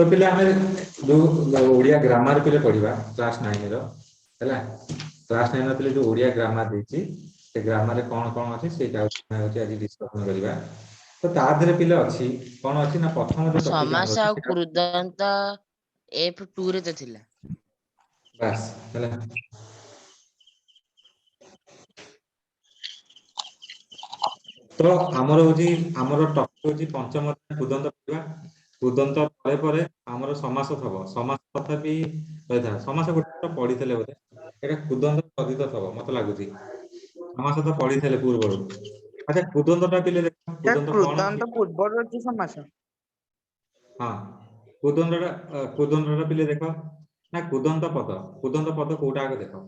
तो पिले हमें जो ओडिया ग्रामर पिले पढ़िबा क्लास 9 रो हैला क्लास 9 पिले जो ओडिया ग्रामर देछि से ग्रामर रे कोन कोन अछि सेटा होछि आज डिस्कशन करिबा। तो ता धरे पिले अछि कोन अछि ना प्रथम जो टॉपिक समास हमर आ कृदंत F2 रे त थिला बस हैला तो हमर होछि हमर टॉपिक होछि पंचम कुदंत पढ़िबा कुदंत परे परे हमर समास थबो समास कथा भी कहथा समास गोटे पढितले बोले एटा कुदंत पदित थबो मते लागुछि समास तो पढितले पूर्व अच्छा कुदंतटा पिले देख कुदंत कोन कृदंत पूर्वर अछि समास हां कुदंतटा पिले देखो ना कुदंत पद कोटा आगे देखो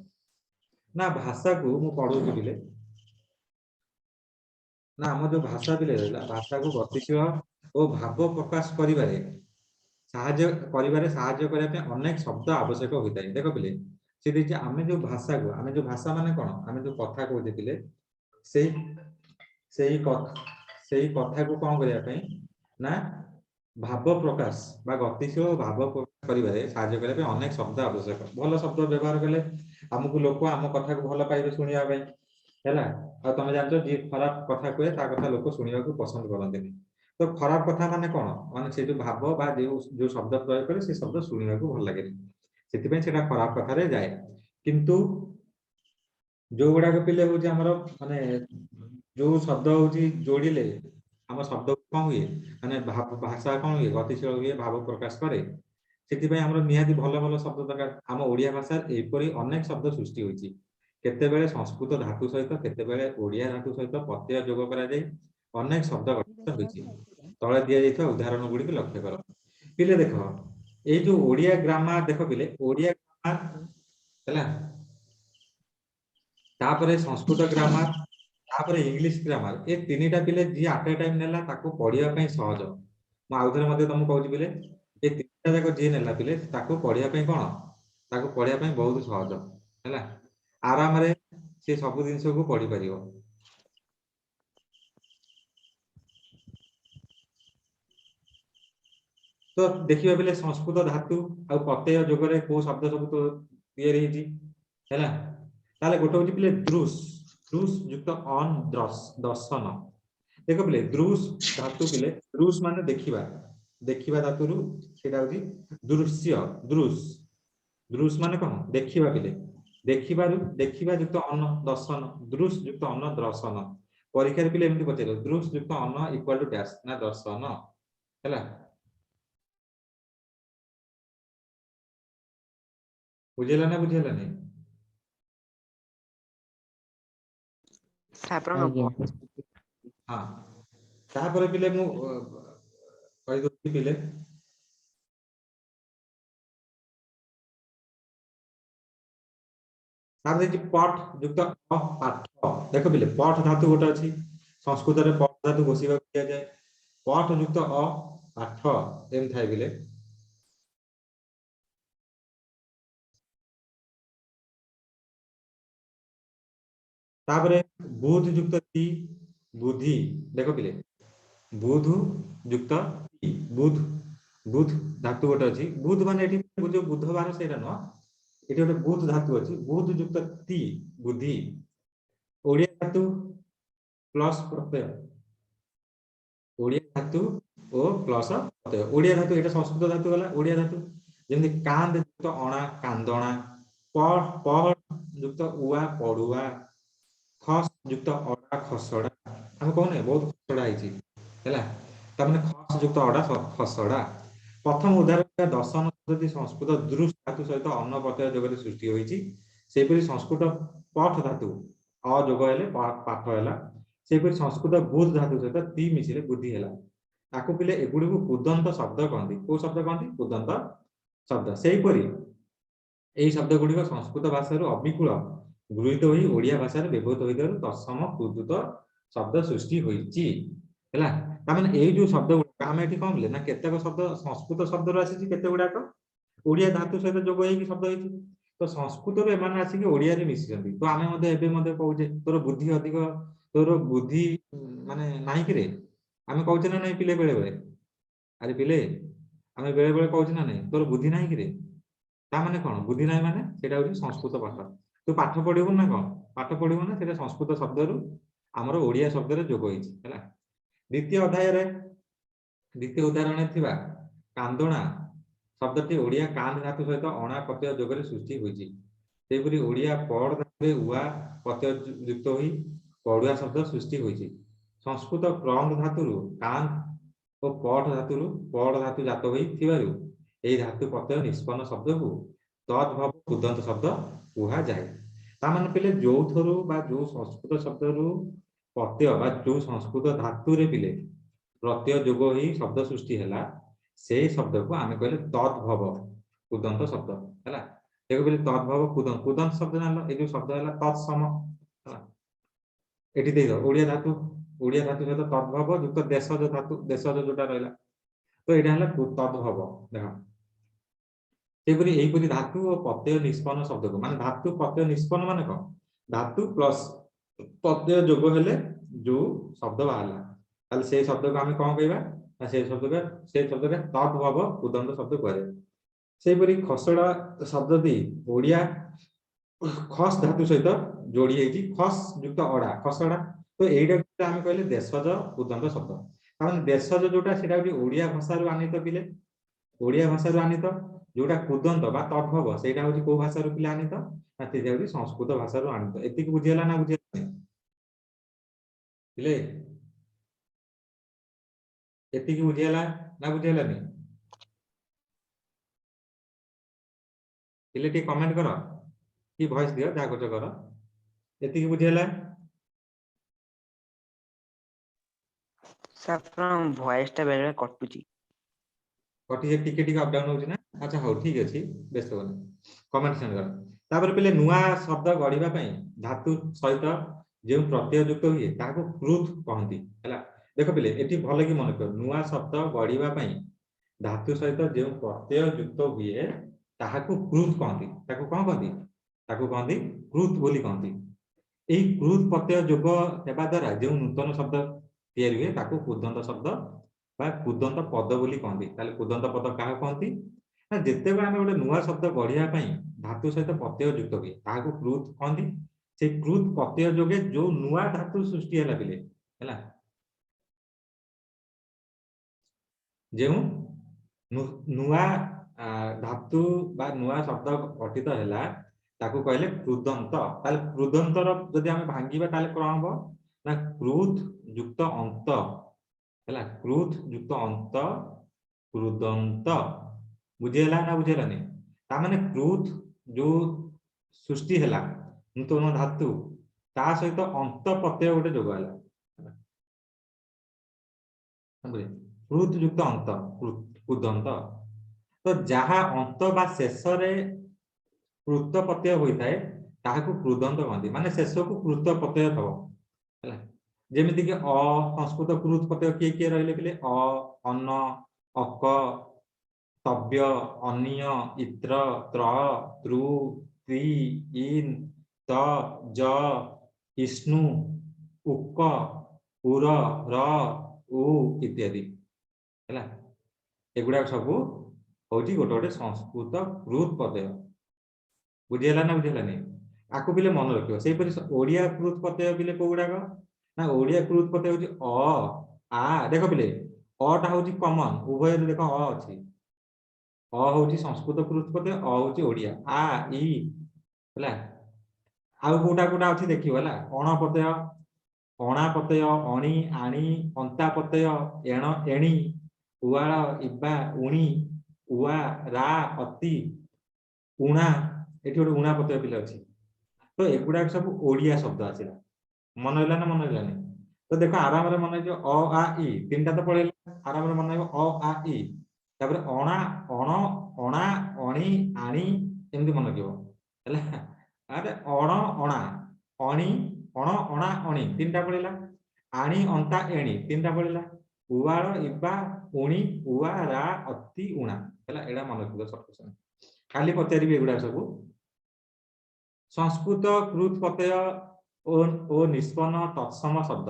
ना भाषा को मु पढु पिले ना हम जो भाषा पिले भाषा को गतिशील और भाव प्रकाश करिबारे साहाय्य करिबारे साहाय्य करिया पे अनेक शब्द आवश्यक होइताय देखो पिले से देखि आमे जो भाषा माने कोन आमे जो कथा कहते पिले सेही कथा को कोन करिया पे ना भाव प्रकाश बा गतिशील भाव प्रकाश करिबारे साहाय्य करिया पे अनेक शब्द आवश्यक भलो शब्द व्यवहार कले हमकु लोक हम कथा को भलो पाइबे सुनिया पे हैला आ तमे जानतो जे खराब कथा कहे ता कथा लोक सुनिया को पसंद करन्ते तो खराब कथा माने कोन माने से जो भाव बा जो शब्द प्रयोग करे से शब्द सुनिया को भल लागे सेति पे सेटा खराब कथा रे जाय किंतु जो गुडा को पिले हो जे हमरो माने जो शब्द होची जोड़िले हम शब्द कोन हुए माने भाषा कोन हुए गतिशील हुए भाव प्रकाश करे सेति पे हमरो निहाती भलो भलो शब्द दरकार हम ओडिया भाषा एपरि अनेक शब्द सृष्टि होईची केते बेले संस्कृत धातु सहित केते बेले ओडिया धातु सहित प्रत्यय जोग करा जाय अनेक शब्द गठित होईची तळे दिया जायथा उदाहरण गुडी के लक्ष्य करो पिले देखो ए जो ओडिया ग्रामर देखो पिले ओडिया ग्रामर हैला तापरे संस्कृत ग्रामर तापरे इंग्लिश ग्रामर ए तीनिटा पिले जी एट ए टाइम नेला ताको पढिया पई सहज म आउथरे मध्ये तुम कहूची पिले ए तीनिटा जाको जी नेला पिले ताको पढिया पई कोन ताको पढिया पई बहुत सहज हैला आराम रे से सब दिन को पढि परियो तो देखिबा बेले संस्कृत धातु आ प्रत्यय जोगरे को शब्द सब तो तयारी हिची हैला ताले गोटे होची पिले द्रुस द्रुस युक्त अन दर्शन देखो पिले द्रुस धातु पिले द्रुस माने देखिबा देखिबा धातु रु सेटा होची दृश्य द्रुस द्रुस माने कोन देखिबा पिले देखिबा युक्त अन दर्शन द्रुस युक्त अन दर्शन परीक्षा पिले एमति पचेलो द्रुस युक्त अन इक्वल टू डैश ना दर्शन हैला बुझेला ना बुझेला नहीं हाँ तापर पिले मु कहि दोती पिले तार देखि पठ युक्त अ पाठ देखो पिले पठ धातु गोटे अछि संस्कृत रे पठ धातु घोषिबा दिया जाय पठ युक्त अ पाठ एम थाय पिले तापरे बुध युक्त ती बुद्धि देखो पिले बुध युक्त ती बुध बुध धातु गोटे अछि बुध माने एठी जो बुधवार सेटा न एठी गोटे बुध धातु अछि बुध युक्त ती बुद्धि ओडिया धातु प्लस प्रत्यय ओडिया धातु ओ प्लस प्रत्यय ओडिया धातु एटा संस्कृत धातु वाला ओडिया धातु जेमि कांद युक्त अणा कांदणा प युक्त उआ पडुआ खस युक्त अडा खसडा हम कोने बहुत खसडा आइची हैला त माने खस युक्त अडा खसडा प्रथम उदाहरण दर्शन पद्धति संस्कृत दृश धातु सहित अन्न प्रत्यय जोगरे सृष्टि होईची सेपरि संस्कृत पठ धातु अ जोग हेले पाठ हैला सेपरि संस्कृत बुध धातु सहित ती मिसिले बुद्धि हैला ताको पिले एगुडी को कुदंत शब्द कहंती को शब्द कहंती कुदंत शब्द सेपरि एही शब्द गुडी को संस्कृत भाषा रो अभिकूल गृहीत होई ओडिया भाषा रे व्यवहृत होइदारु दशम कुदुत शब्द सृष्टि होईची हैला ता माने एही जो शब्द हम एठी कहले ना केतेक शब्द संस्कृत शब्द रो आसीची केते गुडा को ओडिया धातु सहित जोग होई शब्द होईची तो संस्कृत रे माने आसी के ओडिया रे मिसि जंती तो आमे मध्ये एबे मध्ये कहूजे तोर बुद्धि अधिक तोर बुद्धि माने नाही कि रे आमे कहूचे ना नाही पिले बेले बेले अरे पिले आम बेले बेले कहूँ ना नहीं तोर बुद्धि ना कि माने कौन बुद्धि ना माने सेटा हूँ संस्कृत पाठ तू पाठ पढ़ू ना कौन पाठ पढ़ू ना सेटा संस्कृत शब्द रु आमर ओडिया शब्द रे जोग होइछि हैला द्वितीय अध्याय रे द्वितीय उदाहरण थिबा कांदोणा शब्दटी ओडिया कांद धातु सहित अणा प्रत्यय जोग रे सृष्टि होइछि सेपरि ओडिया पड़ धातु रे उआ प्रत्यय युक्त होई पड़ुआ शब्द सृष्टि होइछि संस्कृत क्रंद धातु रु कांद और पठ धातु रु पड़ धातु जात होई थिबारु एई धातु प्रत्यय निष्पन्न शब्द को तद्भव उदंत शब्द कुहा जाए ताମାନେ पिले जो थरु बा जो संस्कृत शब्द रु प्रत्यय बा जो संस्कृत धातु रे पिले प्रत्यय जोग ही शब्द सृष्टि हैला से शब्द को आमे कहले तद्भव उदंत शब्द हैला देखो पिले तद्भव कुदंत कुदंत शब्द जानलो ए जो शब्द हैला तत्सम हैला एठी देई दो ओडिया धातु सहित तद्भव युक्त देशज धातु देशज जोटा रहला तो एटा हैला तद्भव देखो सेपरि एहिपरि धातु और प्रत्यय निष्पन्न शब्द को माने धातु प्रत्यय निष्पन्न माने कौन धातु प्लस प्रत्यय जोग हेले जो शब्द बाहरला ताले से शब्द को आमे कोन कहबा से शब्द के तद्भव उदंत शब्द कहले सेपरि खसड़ा शब्द दी ओडिया खस धातु सहित जोड़ी हेजी खस युक्त अड़ा खसड़ा तो एइटा आमे कहले देशज उदंत शब्द माने देशज जोटा सेटा ओडिया भाषा रु आनित पिले ओडिया भाषा रु आनित जोटा कुदंत बा तद्भव सेटा होची को भाषा रु पिले आनित ना ते होची संस्कृत भाषा रु आनित एतिक बुझियला ना बुझियला पिले एतिक बुझियला ना बुझियला नि पिले टी कमेंट करो कि वॉइस दियो जा करछ करो एतिक बुझियला सर वॉइस टा बेले कटुची कटी जे टिके टिके अप डाउन होची ना अच्छा हो ठीक अछि बेस्ट होने कमेंट सेंड कर तापर पिले नुआ शब्द गढिबा पई धातु सहित जे प्रत्यय युक्त हुए ताको कृत कहंती हैला देखो पिले एठी भले कि मन कर नुआ शब्द गढिबा पई धातु सहित जे प्रत्यय युक्त हुए ताहाको कृत कहंती ताको कोन कहंती ताको कहंती कृत बोली कहंती एही कृत प्रत्यय जोग हेबा द्वारा जे नूतन शब्द तैयारी हुए ताको कुदंत शब्द बा कुदंत पद बोली कहंती ताले कुदंत पद काहा कहंती ना जेते बा हम गोटे नुआ शब्द गढिया पई धातु सहित प्रत्यय युक्त हुए ताहाको कृत कहंती से कृत प्रत्यय जोगे जो नुआ धातु सृष्टि हैला पिले हैला जेउ नुआ धातु बा नुआ शब्द गठित हैला ताको कहले कृदंत ताले कृदंतर जदि हम भांगीबा ताले कोन हबो ना कृत युक्त अंत हैला कृत युक्त अंत कृदंत बुझेला ना बुझेला नहीं ता माने कृत जो सृष्टि हैला नूतन धातु ता सहित अंत प्रत्यय गोटे जोग हैला समझे कृत युक्त अंत कृदंत तो जहा अंत बा शेष रे कृत प्रत्यय होई थाए ताहाको कृदंत कहंती माने शेष को कृत प्रत्यय थबो हैला जेमिति कि अ संस्कृत कृत प्रत्यय के रहले पिले अ अन्न अक तव्य अनिय इत्र त्र त्रु त्री इन त ज इष्णु उक उर र उ इत्यादि हैला एगुडा सब होची गोटे गोटे संस्कृत कृत प्रत्यय बुझियला ना बुझियला नहीं आकु पिले मन रखियो सेही परि ओडिया कृत प्रत्यय पिले कोगुडा ना ओडिया कृत प्रत्यय होची अ आ देखो पिले अ टा होची कॉमन उभय रे देखो अ अछि अ होची संस्कृत कृत प्रत्यय अ होची ओडिया आ ई हला आउ कोटा कोटा अछि देखियो हला अण प्रत्यय अणा प्रत्यय अणी आणी अंता प्रत्यय एण एणी उवाळ इबा उणी उआ रा अति उणा एठी गोटे उणा प्रत्यय पिले अछि तो एगुडा सब ओडिया शब्द आछिला मन होला ना मन होला नहीं तो देखो आराम रे मन जो अ आ इ तीनटा तो पळेला आराम रे मन अ आ इ तापर अणा अण अणा अणी आणी एमति मन कियो हैला अरे अण अणा अणी अण अणा अणी तीनटा पळेला आणी अंता एणी तीनटा पळेला उवाळ इबा उणी उआ रा अति उणा हैला एडा मन कियो सब खाली पचारिबे एगुडा सब संस्कृत कृत प्रत्यय ओ निष्पन्न तत्सम शब्द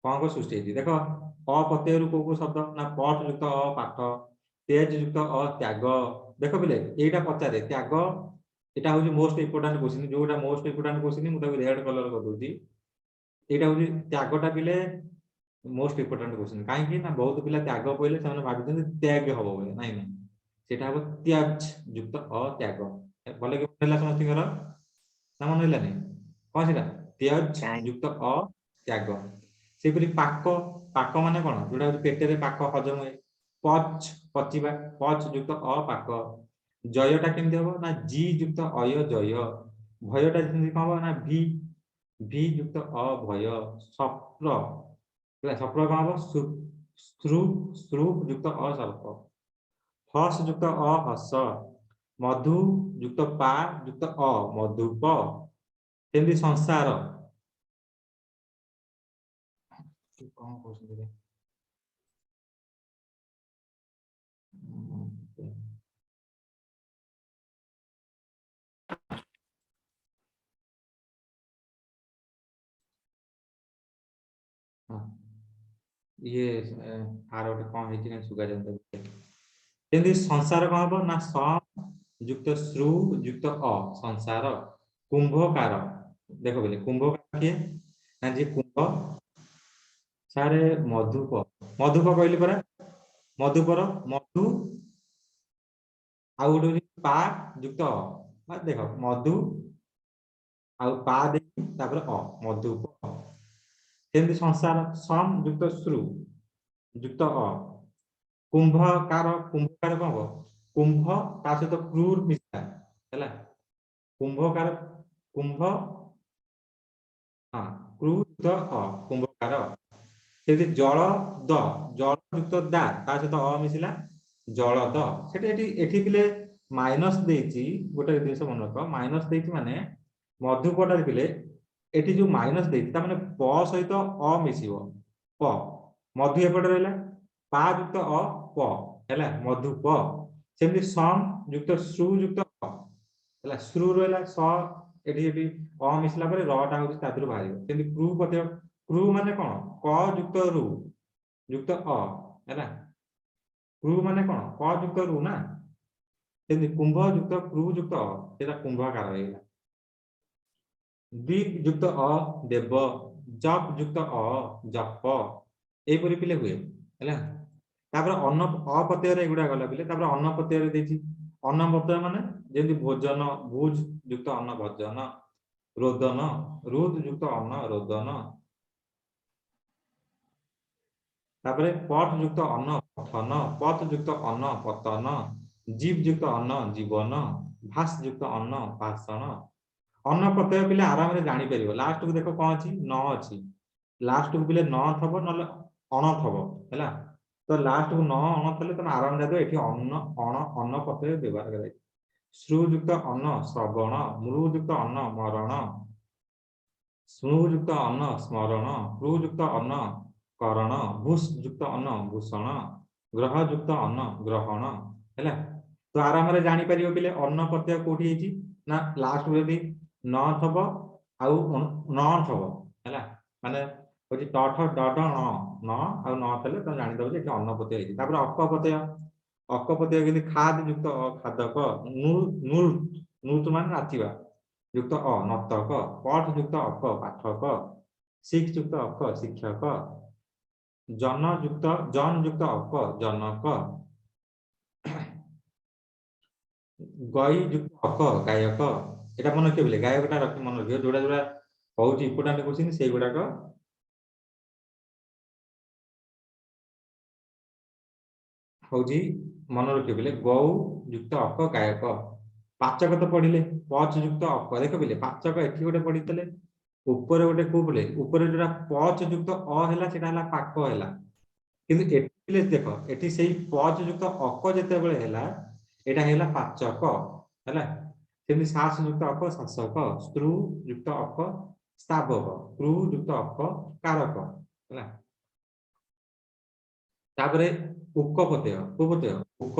कौन को सृष्टि है देखो अ प्रत्यय को शब्द ना पठ युक्त अ पाठ तेज युक्त अ त्याग देख पिले एटा पचारे त्याग एटा हूँ मोस्ट इंपोर्टाट क्वेश्चन जोटा मोस्ट इंपोर्टाट क्वेश्चन मुझे रेड कलर कर दूसरी एटा हूँ त्यागटा पिले मोस्ट इंपोर्टाट क्वेश्चन कहीं ना बहुत पिला त्याग पहले से भावी त्याग हम बोले ना सेटा हम त्याज युक्त अ त्याग भले कि मन समस्त ना मन रही कौन से त्याज କାଇଁ युक्त अ त्याग से पाक पाक मान कौन जोटा पेटे पाक हजम हुए पच पचिबा पच युक्त अ पाक जयटा केमती हम ना जी युक्त अय जय भयटा कौन हम ना भी भी युक्त अ भय सप्र सप्र कौन हम श्रु श्रु युक्त अ सर्प हस युक्त अ हस मधु युक्त पा युक्त अ मधुप केमती संसार कौन कहते ये आर गोटे कौन है सुगा जमी संसार कौन हम ना सम युक्त श्रु युक्त अ संसार कुंभकार देख बोले कुंभकार किए ना जी कुंभ सारे मधुप मधुप कहली परा मधुपर मधु आउ गोटे पा युक्त अ देख मधु आउ पा दे अ मधुप सेमती संसार सम युक्त श्रु युक्त अ कुंभकार कुंभकार कौन हम कुंभ ता सहित क्रूर मिशा है कुंभकार कुंभ हाँ क्रूर अ कुंभकार से जल द जल युक्त दा ता सहित अ मिशिला जल द से पिले माइनस देछि गोटे जिनिस मन रख माइनस देछि माने मधुपटार पिले एठी जो माइनस देछि ता माने प सहित अ मिशिबो प मधु एपटे रहला पा युक्त अ प हैला मधुप सेमती सम युक्त श्रु युक्त अ हैला श्रु रहला स एठी एठी अ मिसला परे रटा होछि तादुर बाहिर सेमती क्रू पते क्रू माने कोन क युक्त रु युक्त अ हैला क्रू माने कोन क युक्त रु ना सेमती कुंभ युक्त क्रू युक्त अ सेटा कुंभकार रहला दीप युक्त अ देव जप युक्त अ जप एपरि पिले हुए हैला तापर अन्न अपत्यय रे एगुडा गला पिले तापर अन्न प्रत्यय रे देछि अन्न प्रत्यय माने जेमि भोजन भुज युक्त अन्न भोजन रोदन रोद युक्त अन्न रोदन तापर पट युक्त अन्न पठन पत युक्त अन्न पतन जीव युक्त अन्न जीवन भास युक्त अन्न भाषण अन्न प्रत्यय पिले आराम रे जानि परिबो लास्ट को देखो कोन अछि न अछि लास्ट को पिले न थबो नले अण थबो हैला तो लास्ट को न अण थले तुम आराम जादो एठी अन्न अण अन्न प्रत्यय व्यवहार करे श्रु युक्त अन्न श्रवण मृ युक्त अन्न मरण स्मृ युक्त अन्न स्मरण कृ युक्त अन्न करण भूष युक्त अन्न भूषण ग्रह युक्त अन्न ग्रहण हैला तो आराम रे जानि परिबो पिले अन्न प्रत्यय कोठी हेची ना लास्ट को यदि न थबो आउ न थबो हैला माने होची ट ठ ड ड न आउ न थले तो जानि दबो जे अन्न प्रत्यय हेची तापर अक प्रत्यय अक प्रत्यय यदि खाद युक्त अ खादक नूर नूत मान नाचिबा युक्त अ नर्तक पठ युक्त अक पाठक शिक्ष युक्त अक शिक्षक जन युक्त अक जनक गई युक्त अक गायक एटा मन रखिबे गायकटा रख मन रखियो जोडा जोडा बहुत इंपोर्टेंट क्वेश्चन सेही गुडा को हौजी मन रखिबे गौ युक्त अक गायक पाचक तो पढ़िले पच युक्त अक देख बिले पाचक एठी गोटे पढ़ितले ऊपर गोटे को बोले ऊपर जोटा पच युक्त अ हैला सेटा हैला पाक हैला किंतु एठी देख एठी सेही पच युक्त अक जेते बेले हैला एटा हैला पाचक हैला सेमि सास युक्त अक शासक स्त्रु युक्त अक स्थावक क्रू युक्त अक कारक हैला तापरे उक प्रत्यय को प्रत्यय उक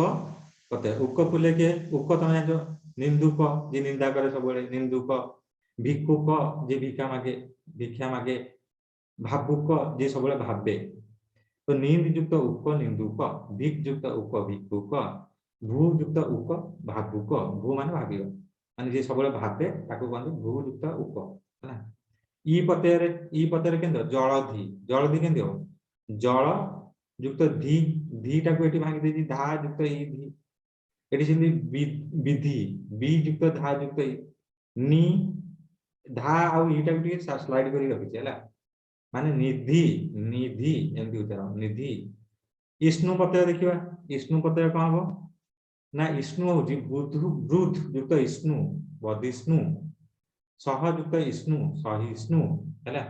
प्रत्यय उक फुले के उक तमे जो निंदुक जे निंदा करे सब बेले निंदुक भिक्षुक जे भिक्षा मागे भावुक जे सब बेले भाबे तो नींद युक्त उप निंदुक, भिक युक्त उप भिक्षुक, भू युक्त उप भावुक, भू माने भाविब माने जे सबले भाबे ताको कहନ୍ତି भू युक्त उप ହେଲା। ई पतेरे केंद्र जलधि, जलधि केंद्र जल युक्त धी, धी टाको एठी भांगी देजी धा युक्त ई धी, एठी सेमि विधि बी युक्त धा युक्त ई, नी धा आ ई टाको टिके स्लाइड करी रखिছে ହେଲା माने निधि, निधि एमती उच्चारण निधि। इष्णु पतय देखिबा, इष्णु पतय कौन हो ना इष्णु होची बुधु बुध युक्त इष्णु बदिष्णु, सह युक्त इष्णु सहिष्णु हैला,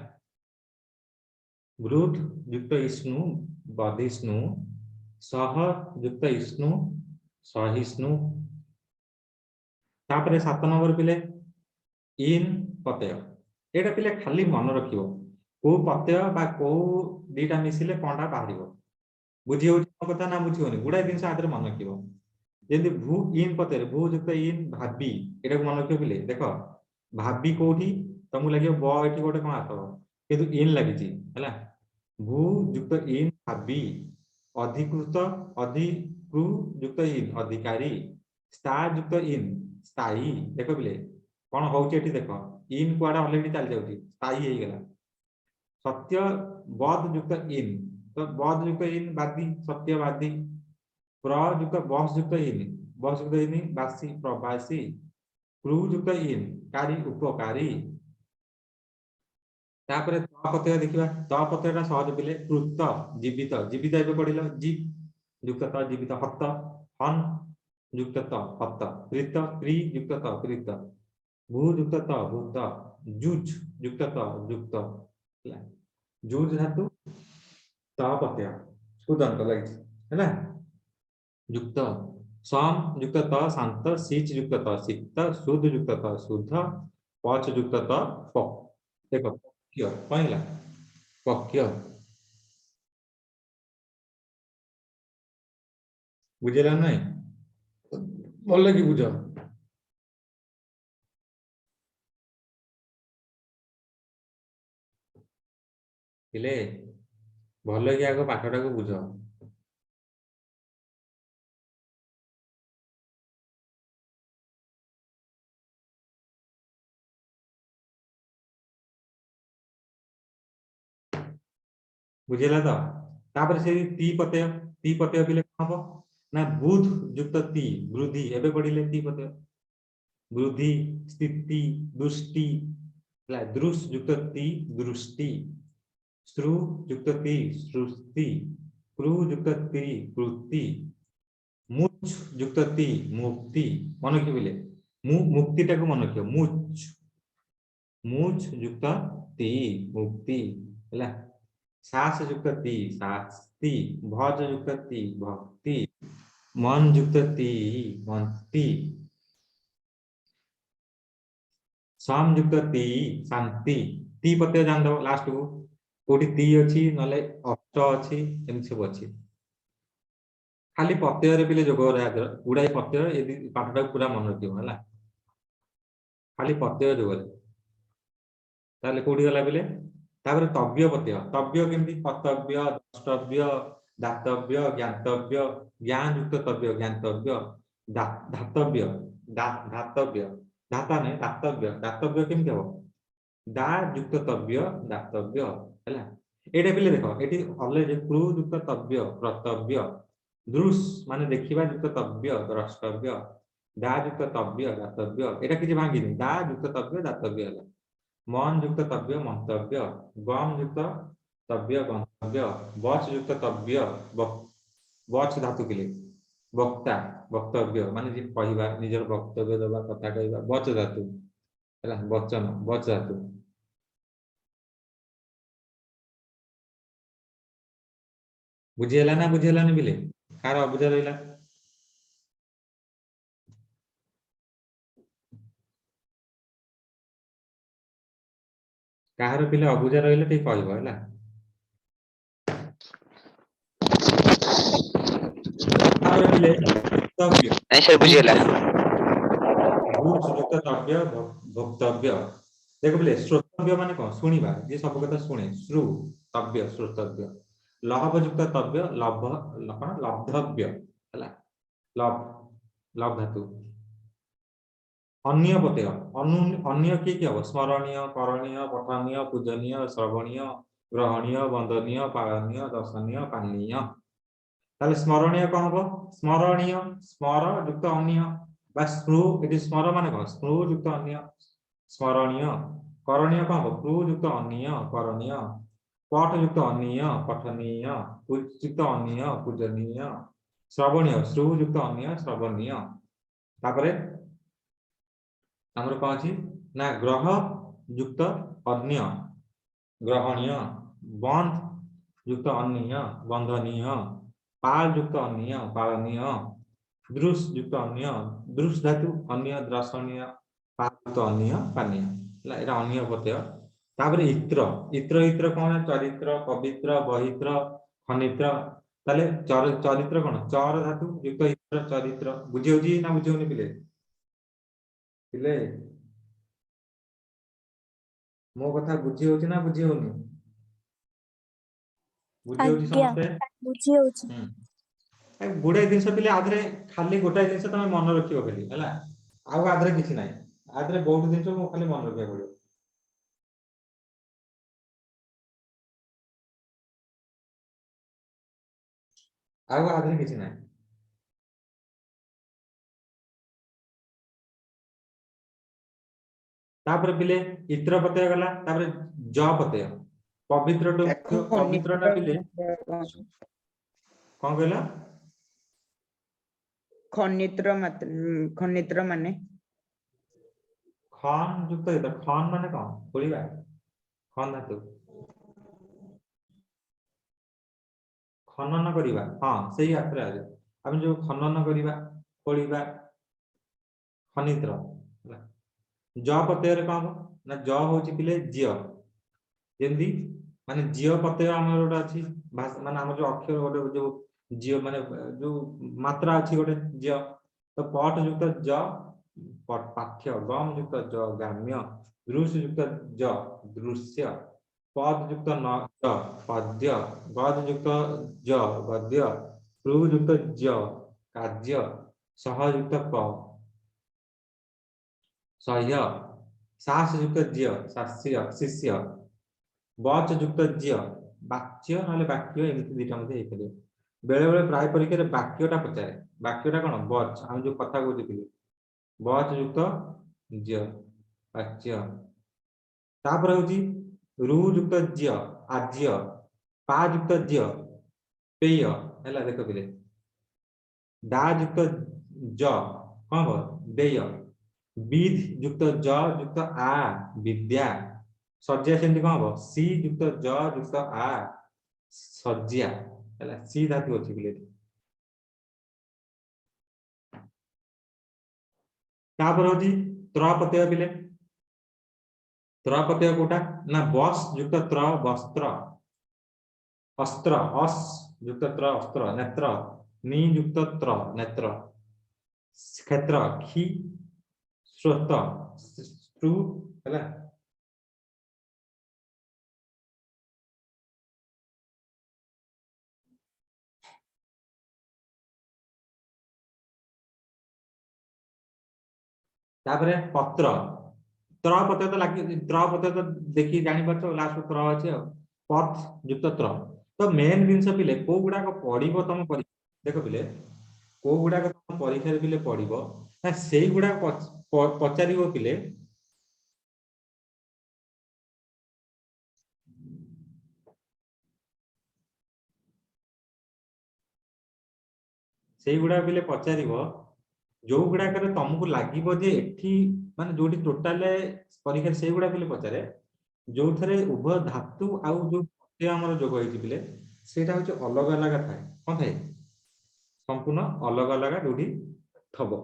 बुध युक्त इष्णु बदिष्णु, सह युक्त इष्णु सहिष्णु। तापरे 7 नंबर पिले इन पतय, एटा पिले खाली मन रखिबो को पतय बा को दीटा मिसिले कोनटा बाहरिबो, बुझी होची कथा ना बुझी होनी गुडा दिन आदर मन रखिबो। जेंति भू इन पतेरे भू युक्त इन भाबी, एटा को मन रखिबो पिले देखो भाबी कोठी तमु लागियो ब एठी गोटे कोन आतो किंतु इन लागिची हैला, भू युक्त इन भाबी, अधिकृत अधिकृ युक्त इन अधिकारी, स्था युक्त इन स्थायी, देखो पिले कोन होउची एठी देखो इन कुआडा ऑलरेडी चल जाउची स्थायी हे गेला। सत्य बद युक्त इन, तो बद युक्त इन बादी सत्यवादी, प्रयुक्त बस युक्त इन, बस युक्त इन बासी प्रवासी, क्रू युक्त इन कारी उपकारी। तापरे तपतय देखिबा, तपतयटा सहज पिले कृत जीवित, जीवित एबे पढिलो जी युक्त त जीवित, हत हन युक्त त हत, कृत क्री युक्त त कृत, भू युक्त त भूत, जुज युक्त त युक्त ହେଲା, जुज धातु तपतय सुदंत लागिଛି हैला युक्त, सम युक्त त शांत, सिच युक्त त सिक्त, शुद्ध युक्त त शुद्ध, पच युक्त त प, देखो पक्य पहिला पक्य बुझेला नहीं बोल कि बुझ पिले भल कि आग पाठटा को बुझ। बुझेला तो तापर से ती पतय पिले कौन हबो ना बुध युक्त ती वृद्धि, एबे पढ़िले ती पतय वृद्धि, स्थिति, दुष्टि ला, दृश युक्त ती दृष्टि, श्रु युक्त ती सृष्टि, कृ युक्त ती कृति, मुच युक्त ती मुक्ति, मन रखियो पिले मुक्ति टाको मन रखियो मुच, मुच युक्त ती मुक्ति हैला, सास युक्त ती शास्ति, भज युक्त ती भक्ति, मन युक्त ती मंति, सम युक्त ती शांति। ती पते जान दो लास्ट को कोठी ती अछि नले अष्ट अछि एम सब अछि, खाली पतय रे पिले जोग रे गुडाई पतय यदि पाठटा पूरा मन रखियो हैला, खाली पतय जोग रे ताले कोठी गला पिले। तापर तव्य पतय, तव्य केमती कर्तव्य द्रष्टव्य दातव्य ज्ञातव्य, ज्ञान युक्त तव्य ज्ञातव्य, धातव्य धातव्य धाता नहीं दातव्य, दातव्य केमती हो दा युक्त तव्य दातव्य हैला। एटा पिले देखो एटी ऑलरेडी क्रू युक्त तव्य कर्तव्य, दृश माने देखिबा युक्त तव्य द्रष्टव्य, दा युक्त तव्य दातव्य, एटा किछि भांगिनी दा युक्त तव्य दातव्य हैला, मन युक्त तव्य मंतव्य, गम युक्त तव्य गंतव्य, बच युक्त तव्य बच धातु पिले वक्ता वक्तव्य माने जे कहबा निजर वक्तव्य दबा कथा कहबा बच धातु हैला, वचन बच धातु। बुझिएला ना बुझिएलानी बिले कार अबुझा रहिला काହାର पिले अबुझा रहिला ठीक कहबो हैला। तापर पिले तव्य नहीं सर बुझिएला भूत युक्त तव्य भोक्तव्य, देखो पिले श्रोतव्य माने कौन सुनिबा जे सब कथा सुने श्रु तव्य श्रोतव्य, लभ युक्त तव्य लभ कौन लब्धव्य है लभ लभ धातु अन्य प्रत्यय अन्य किए हम स्मरणीय करणीय पठनीय पूजनीय श्रवणीय ग्रहणीय वंदनीय पालनीय दर्शनीय पालनीय ताले स्मरणीय कौन हम स्मरणीय स्मर युक्त अन्य बा स्मृ ये स्मर मान कौन स्मृ युक्त अन्य स्मरणीय करणीय कौन हम स्मृ युक्त अन्य करणीय पठ युक्त अन्य पठनीय पूजित अन्य पूजनीय श्रवणीय श्रु युक्त अन्य श्रवणीय तापरे हमर कौन अछि ना ग्रह युक्त अन्य ग्रहणीय बंध युक्त अन्य बंधनीय पाल युक्त अन्य पालनीय दृश युक्त अन्य दृश धातु अन्य दर्शनीय पाल युक्त अन्य पानीय एटा अन्य प्रत्यय तापर इत्र इत्र इत्र कौन चरित्र पवित्र बहित्र खनित्र ताले चरित्र कौन चर धातु युक्त इत्र चरित्र बुझी होजी ना बुझी होनी पिले पिले मो कथा बुझी होची ना बुझी होनी बुझी होची आज्ञा समस्ते बुझी होची गुड़े जिनस पिले आधरे खाली गोटाए जिनस तमे मन रखियो खाली हैला आउ आधरे किछि नाही आधरे बहुत जिनस मो खाली मन रखिया पड़ियो आउ आधरे किछि नाही तापर पिले इत्र प्रत्यय गला तापर ज प्रत्यय पवित्र पवित्रटा पिले कोन कहला खनित्र माने खान युक्त इत्र खान माने कोन बोलिबा खान धातु खनन करिबा हां सही यात्रा है हम जो खनन करिबा पढिबा खनित्र ज प्रत्यय रे कोन ना ज होची पिले जिय जेंदी माने जिय प्रत्यय हमर गोटा अछि माने हमर जो अक्षर गोटे जो जिय माने जो मात्रा अछि गोटे जिय तो पठ युक्त ज पाठ्य गम युक्त ज गाम्य दृश्य युक्त ज दृश्य पद युक्त न ज पद्य गद युक्त ज गद्य प्रू युक्त ज कार्य सह युक्त प सह्य सास युक्त ज्य शास्य शिष्य बच युक्त ज्य वाच्य नाले वाक्य एमिति दिटा मध्ये हे करे बेले बेले प्राय परीक्षा रे वाक्यटा पचारे वाक्यटा कोन बच हम जो कथा को देखिले बच युक्त ज्य वाच्य तापर होची रु युक्त ज्य आज्य पा युक्त ज्य पेय हैला देखो पिले दा युक्त ज कोन हो देय विध युक्त ज युक्त आ विद्या सज्जा सेंति कोन हो सी युक्त ज युक्त आ सज्जा हैला सी धातु अछि पिले तापर होची त्र प्रत्यय पिले त्र प्रत्यय कोटा ना बस युक्त त्र वस्त्र अस्त्र अस युक्त त्र अस्त्र नेत्र नि युक्त त्र नेत्र क्षेत्र खी स्रोत स्त्रु हैला तापरे पत्र त्र प्रत्यय तो लागी त्र प्रत्यय तो देखि जानि परछो लास्ट त्र अछि पथ युक्त त्र तो मेन जिंस पिले को गुडा को पढिबो तम परि देखो पिले को गुडा को तम परीक्षा रे पिले पढिबो ना सेई गुडा पचारिबो पिले सेई गुडा पिले पचारिबो जो गुडा करे तमको लागिबो जे एठी माने जोटी टोटल परीक्षा सेई गुडा पिले पचारे जो थरे उभय धातु आउ जो प्रत्यय हमर जोग होई पिले सेटा होचे अलग अलग थाए कोन थाए संपूर्ण अलग अलग जोटी थबो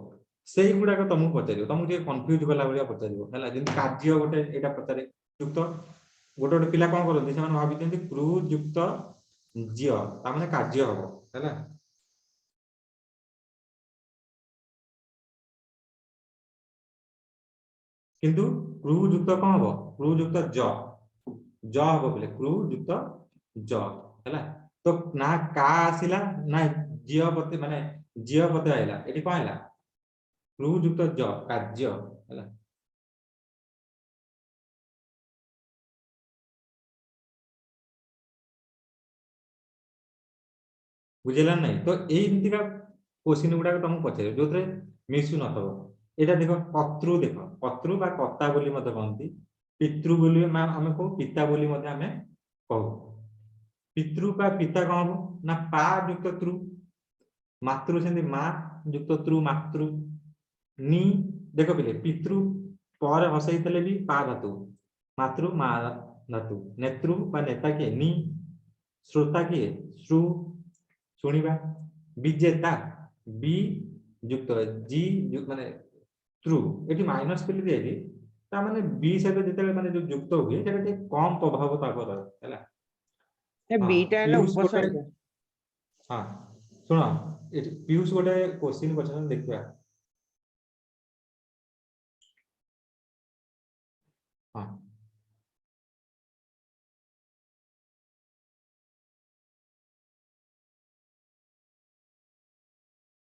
सेई गुडा को तमको पचारिबो तमको जे कंफ्यूज गला बलिया पचारिबो हैला जिन कार्य गोटे एटा पचारे युक्त गोटे गोटे पिला कोन करथि से माने भाबि दियंती प्रू युक्त ज्य ता माने कार्य हबो हैला किंतु क्रू युक्त कौन हम क्रू युक्त ज हब बोले क्रू युक्त ज हैला तो ना का आसिला ना जिय पते माने जिय पते आइला एठी कोन आइला क्रू युक्त ज कार्य हला बुझेला नहीं तो एमती का क्वेश्चन गुडा तुमको पचारे जो मिसु न एटा देखो पत्रु बा कर्ता बोली मते कहंती पितृ बोली हमें कहू पिता बोली मते हमें कहू पितृ का पिता कौन हो ना पा युक्त त्रु मातृ से मा युक्त त्रु मातृ नी देखो पिले पितृ पर हसई तले भी पा धातु मातृ मा धातु नेतृ बा नेता के नी श्रोता के श्रु शुणिबा विजेता बी युक्त जी माने ट्रू एटी माइनस के लिए दिए ता माने बी सहित जेते माने जो युक्त हुए सेटा टे कम प्रभाव ताको हैला ए हां बीटा है पीयूष गोटे उपसर्ग हां सुनो एटी पीयूष गोटे क्वेश्चन क्वेश्चन देखिया हां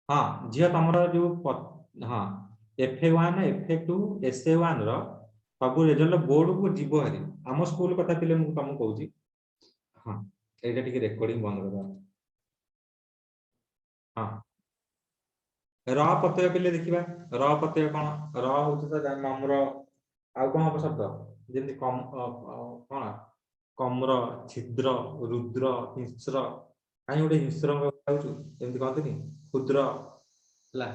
हाँ झील तुम जो हाँ FA1 FA2 SA1 रो सब रिजल्ट बोर्ड को जीव हारी आम स्कूल कथा पिले मु तुमको कहूची हाँ एटा टिके रेकॉर्डिंग बंद कर दो हाँ र प्रत्यय पिले देखिबा र प्रत्यय कोन र होची तो नम्र आउ कोन शब्द जेमि कम कोन कम्र छिद्र रुद्र हिंस्र काई गोटे हिंस्र कहउछु एमति कहतनी क्षुद्र ला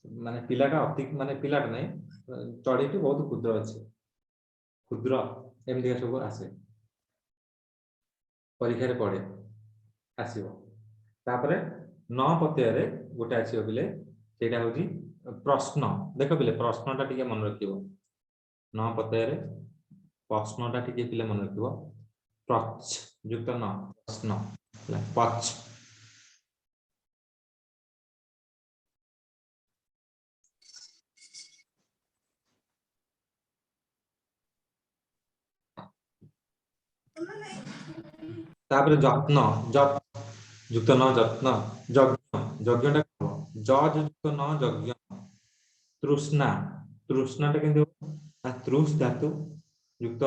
माने पिलाटा अति माने पिलाटा नै चढ़ीटी बहुत क्षुद्र अछि क्षुद्र एमति का सब आसे परीक्षा रे पड़े आसीबो तापरे न प्रत्यय रे गोटे आसीबो बिले सेटा होची प्रश्न देखो बिले प्रश्नटा टिके मन रखिबो न प्रत्यय रे प्रश्नटा टिके पिले मन रखिबो प्रच युक्त न प्रश्न पच तापरे जत्न जत युक्त न जत्न यज्ञ यज्ञटा जज युक्त न यज्ञ तृष्णा तृष्णाटा किंतु तृष धातु युक्त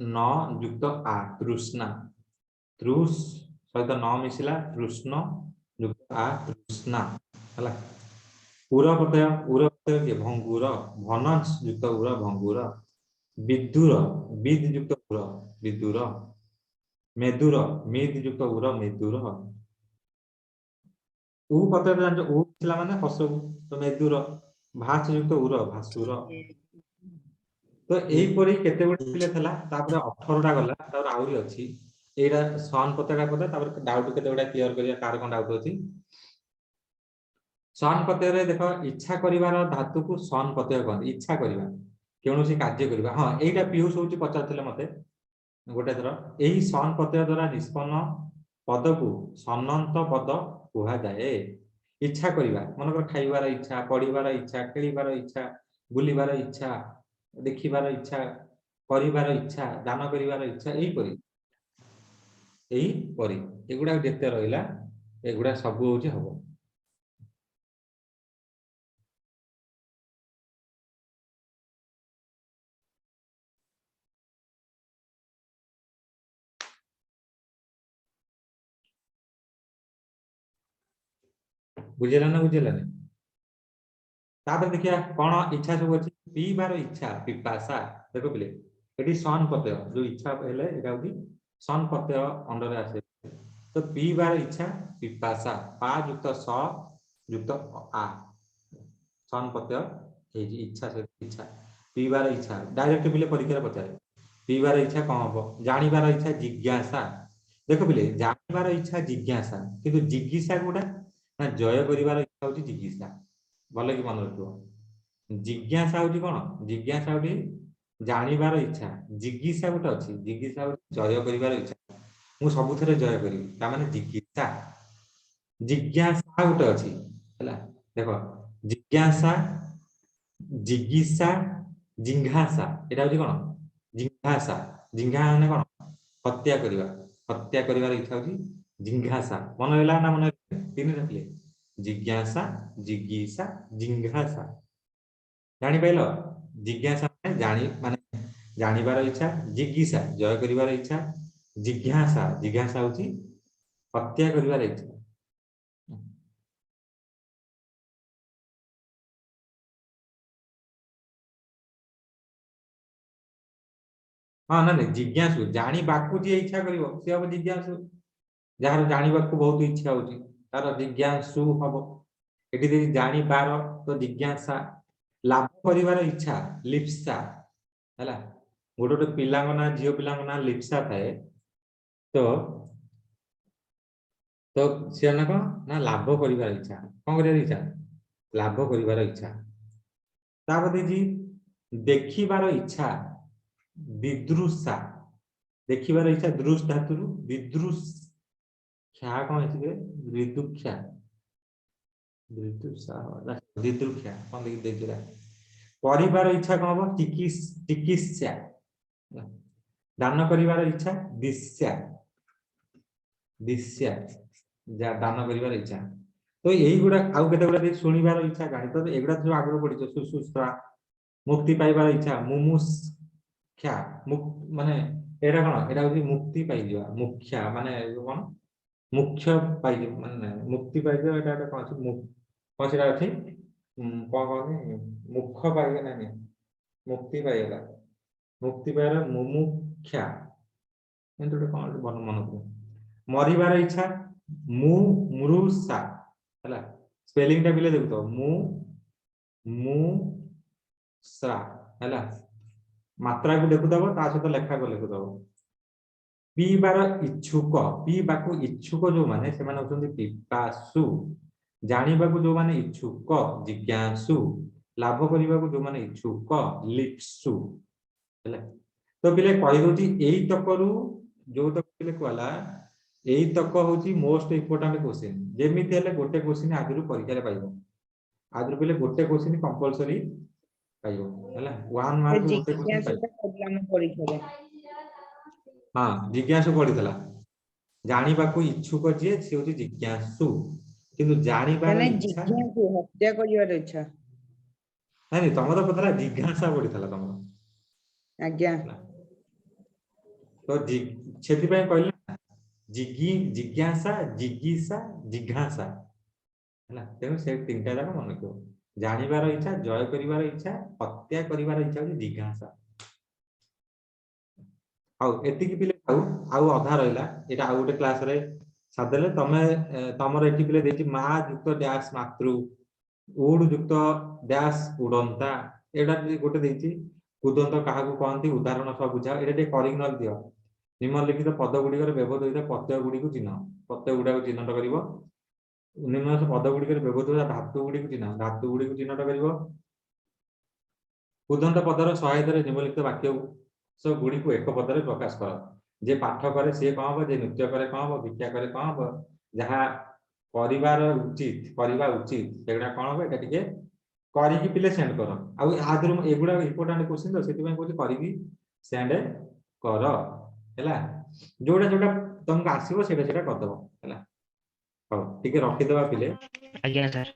न युक्त आ तृष्णा तृष सहित न मिसिला तृष्ण युक्त आ तृष्णा हला पूरा प्रत्यय के भंगुर भनज युक्त उर भंगुर विदुर विद युक्त उर विदुर मेदुर मेद युक्त उर मेदुर उ प्रत्यय जानते उ छिला माने हसु तो मेदुर भाष युक्त उर भासुर तो एई परी केते गुड पिले थला तापर 18 टा गला तापर आउरी अछि एरा सन प्रत्यय पदा तापर डाउट केते गुडा क्लियर करिया कार कोन डाउट अछि सन प्रत्यय रे देखो इच्छा करिवार धातु को सन प्रत्यय कहନ୍ତି इच्छा करिवा केनोसी कार्य करिवा हां एटा पीयूष होची पचारथिले मते गोटे थर एही सन प्रत्यय द्वारा निष्पन्न पद को सनंत पद कुहा जाए इच्छा करिवा मनकर खाइबार इच्छा पढिबार इच्छा खेलिबार इच्छा बुलिबार इच्छा देखिबार इच्छा करिबार इच्छा दान करिबार इच्छा एही परी एगुडा जेते रहिला एगुडा सब होची हबो बुझेला ना बुझेला नहीं तापर देखिया कोन इच्छा सब अछि पीबार इच्छा पिपासा देखो पिले एटी सन प्रत्यय जो इच्छा हेले एटा होती सन प्रत्यय अंडर आसे तो पीबार इच्छा पिपासा पा युक्त स युक्त आ सन प्रत्यय हे इच्छा से इच्छा पीबार इच्छा डायरेक्ट पिले परीक्षा पचारे पीबार इच्छा कोन हबो जानिबार इच्छा जिज्ञासा देखो पिले जानिबार इच्छा जिज्ञासा किंतु जिज्ञासा गुडा ना जय करिबार इच्छा होती जिज्ञासा भले कि मन रखिबो जिज्ञासा होती कोन जिज्ञासा होती जानिबार इच्छा जिज्ञासा गोटे अछि जिज्ञासा जय करिबार इच्छा मु सब थरे जय करी ता माने जिज्ञासा जिज्ञासा गोटे अछि हला देखो जिज्ञासा जिज्ञासा जिंघासा एटा होती कोन जिंघासा जिंघा माने कोन हत्या करिबार इच्छा होती जिज्ञासा मन होला ना मन तीन रखले जिज्ञासा जिज्ञासा जिज्ञासा जानी पाइलो जिज्ञासा माने जानिबार इच्छा जिज्ञासा जय करिवार इच्छा जिज्ञासा होची हत्या करिवार इच्छा हाँ ना जिज्ञासु जानिबाकू जे इच्छा करिवो से हम जिज्ञासु जार जानिबाकू बहुत इच्छा होची तार जिज्ञासु हबो एठी दे जानिबार तो जिज्ञासा लाभ करिवार इच्छा लिप्सा हैला गोटे गोटे पिलांग ना झियो पिलांग ना लिप्सा थाए तो तो से ना कौन ना लाभ करिवार इच्छा कौन करिवार इच्छा लाभ करिवार इच्छा तापदे जी देखिबार इच्छा विदृषा देखिबार इच्छा दृष्ट धातुरु विदृष ख्या कौन है विदुक्षा विदुषा विदुक्षा कौन देखिरा परिवार इच्छा कौन हो चिकित्सा दान करिवार इच्छा दिश्या दिश्या जा दान करिवार इच्छा तो यही गुडा आउ केते गुडा सुनिबार इच्छा गाणी तो एगुडा जो आगरो पडिछ सुसुस्त्रा मुक्ति पाइबार इच्छा मुमुक्षा माने एडा कोन एडा होची मुक्ति पाइ दिवा मुख्या माने कोन मुख्य पाइ माने मुक्ति पाइ दिवा एडा कोन अछि कोन सेडा अछि कोन कोन मुख पाइ ना मुक्ति पाइला मुक्ति पाइला मुमुक्षा एंतो कोन बन मन को मरिबार इच्छा मु मृषा हैला स्पेलिंग टा बिले देखो तो मु सा हैला मात्रा को देखु दबो ता सहित लेखा को लिखु दबो पीबार इच्छुक पीबाकू इच्छुक जो माने से माने होतंती पिपासु जानिबाकू जो माने इच्छुक जिज्ञासु लाभ करिबाकू जो माने इच्छुक लिप्सु हैला तो बिले कहि दोची एई तकरू जो तक बिले कहला एई तक होची मोस्ट इंपोर्टेंट क्वेश्चन जेमिति हेले गोटे क्वेश्चन आदिरु परीक्षा रे पाइबो आदिरु बिले गोटे क्वेश्चन कंपलसरी पाइबो हैला 1 मार्क गोटे क्वेश्चन पाइबो हां जिज्ञासु पढितला जानिबाकू इच्छुक जे से होची जिज्ञासु किंतु जानिबार इच्छा जिज्ञासु हत्या करिवार इच्छा नहीं तमरो पतला जिज्ञासा पढितला तमरो आज्ञा तो छेति पे कहले जिज्ञासा जिज्ञासा जिज्ञासा हैला तेनु से तीनटा जाक मन को जानिबार इच्छा जय करिवार इच्छा हत्या करिवार इच्छा होची जिज्ञासा आउ एतिकी पिले आउ अधा रहला एटा आउ गोटे क्लास रे सादेले तमे तमर एटी पिले देची मा युक्त डैश मातृ उड युक्त डैश उडंता एटा गोटे देची कुदंत काहा को कहंती उदाहरण सब बुझा एटा ते करिक न दियो निम्नलिखित पद गुड़िकर व्यवहृत होता प्रत्यय गुड़ी को चिन्ह प्रत्यय गुड़ा को चिन्हट कर निम्नलिखित पद गुड़िकर व्यवहृत होता धातु गुड़ी को चिन्ह धातु गुड़ी को चिन्हट कर उदंत पदर सहायता निम्नलिखित वाक्य सब गुड़ी को एक पदर प्रकाश कर जे पाठ करे सी कौन हम जे नृत्य करे कौन हम भिक्षा करे कौन हम जहाँ परिवार उचित करवा उचित सेगुड़ा कौन हम एटा टिके करिकी पिले सेंड कर आउ आदर एगुड़ा इंपोर्टेंट क्वेश्चन तो सेति में कहूची करिकी सेंड कर हैला जोड़ा जोड़ा तुमको आसीबो सेटा सेटा कर दबो हैला हो ठीक है रखि दबा पिले आज्ञा सर।